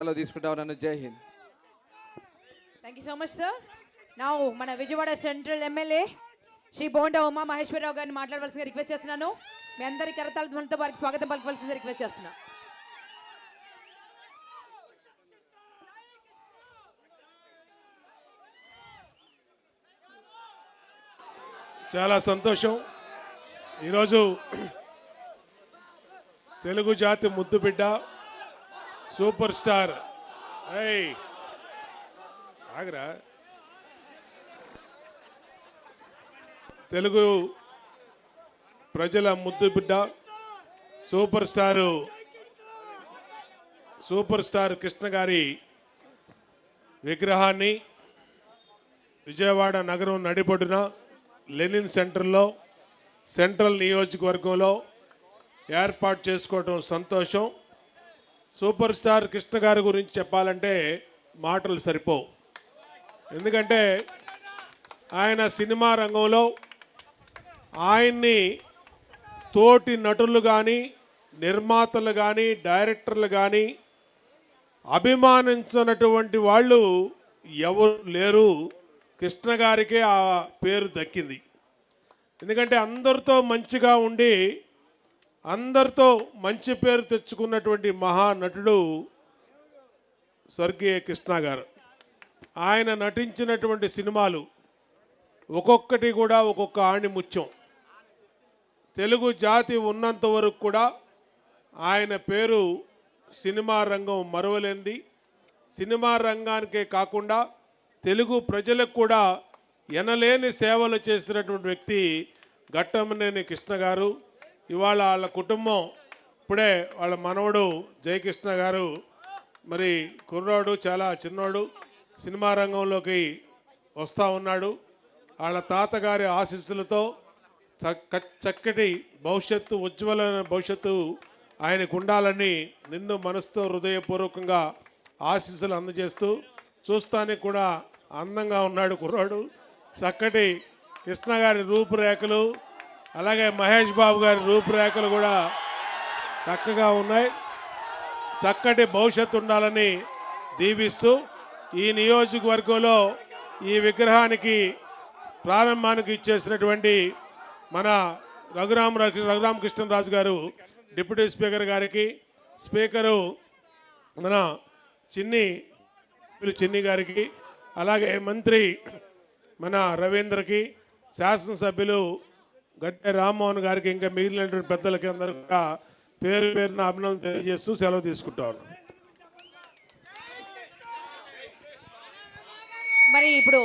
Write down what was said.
తీసుకుంటా ఉన్నాను. జై Hind. Thank you so much sir. నా మన విజయవాడ సెంట్రల్ ఎమ్మెల్యే శ్రీ బోండా ఉమా మహేశ్వరరావు గారిని మాట్లాడవలసిందిగా రిక్వెస్ట్ చేస్తున్నాను. మీ అందరి కరతాళ ధ్వనితో వారికి స్వాగతం పలకవలసిందిగా రిక్వెస్ట్ చేస్తున్నా. చాలా సంతోషం. ఈరోజు తెలుగు జాతి ముద్దుబిడ్డ సూపర్ స్టార్ ఆగరా తెలుగు ప్రజల ముద్దుబిడ్డ సూపర్ స్టార్ కృష్ణ గారి విగ్రహాన్ని విజయవాడ నగరం నడిబొడ్డున లెనిన్ సెంటర్లో సెంట్రల్ నియోజకవర్గంలో ఏర్పాటు చేసుకోవడం సంతోషం. సూపర్ స్టార్ కృష్ణ గారి గురించి చెప్పాలంటే మాటలు సరిపోవు. ఎందుకంటే ఆయన సినిమా రంగంలో ఆయన్ని తోటి నటులు కానీ నిర్మాతలు కానీ డైరెక్టర్లు కానీ అభిమానించినటువంటి వాళ్ళు ఎవరు లేరు. కృష్ణ గారికే ఆ పేరు దక్కింది. ఎందుకంటే అందరితో మంచిగా ఉండి అందరితో మంచి పేరు తెచ్చుకున్నటువంటి మహానటుడు స్వర్గీయ కృష్ణ గారు. ఆయన నటించినటువంటి సినిమాలు ఒక్కొక్కటి కూడా ఒక్కొక్క ఆణిముత్యం. తెలుగు జాతి ఉన్నంత వరకు కూడా ఆయన పేరు సినిమా రంగం మరువలేనిది. సినిమా రంగానికే కాకుండా తెలుగు ప్రజలకు కూడా ఎనలేని సేవలు చేసినటువంటి వ్యక్తి ఘట్టమనేని కృష్ణ గారు. ఇవాళ వాళ్ళ కుటుంబం ఇప్పుడే వాళ్ళ మనవడు జయకృష్ణ గారు మరి కుర్రాడు చాలా చిన్నోడు సినిమా రంగంలోకి వస్తూ ఉన్నాడు. వాళ్ళ తాతగారి ఆశీస్సులతో చక్కటి భవిష్యత్తు ఉజ్వలమైన భవిష్యత్తు ఆయనకు ఉండాలని నిన్ను మనసుతో హృదయపూర్వకంగా ఆశీస్సులు అందజేస్తూ చూస్తానికి కూడా అందంగా ఉన్నాడు కుర్రాడు. చక్కటి కృష్ణ గారి రూపురేఖలు అలాగే మహేష్ బాబు గారి రూపురేఖలు కూడా చక్కగా ఉన్నాయి. చక్కటి భవిష్యత్తు ఉండాలని దీవిస్తూ ఈ నియోజకవర్గంలో ఈ విగ్రహానికి ప్రారంభానికి ఇచ్చేసినటువంటి మన రఘురామకృష్ణరాజు గారు డిప్యూటీ స్పీకర్ గారికి, స్పీకరు మన చిన్ని గారికి, అలాగే మంత్రి మన రవీంద్రకి, శాసనసభ్యులు గద్దె రామ్మోహన్ గారికి, ఇంకా మిగిలినటువంటి పెద్దలకి అందరికీ పేరు పేరున అభినందనలు తెలియజేస్తూ సెలవు తీసుకుంటాను. మరి ఇప్పుడు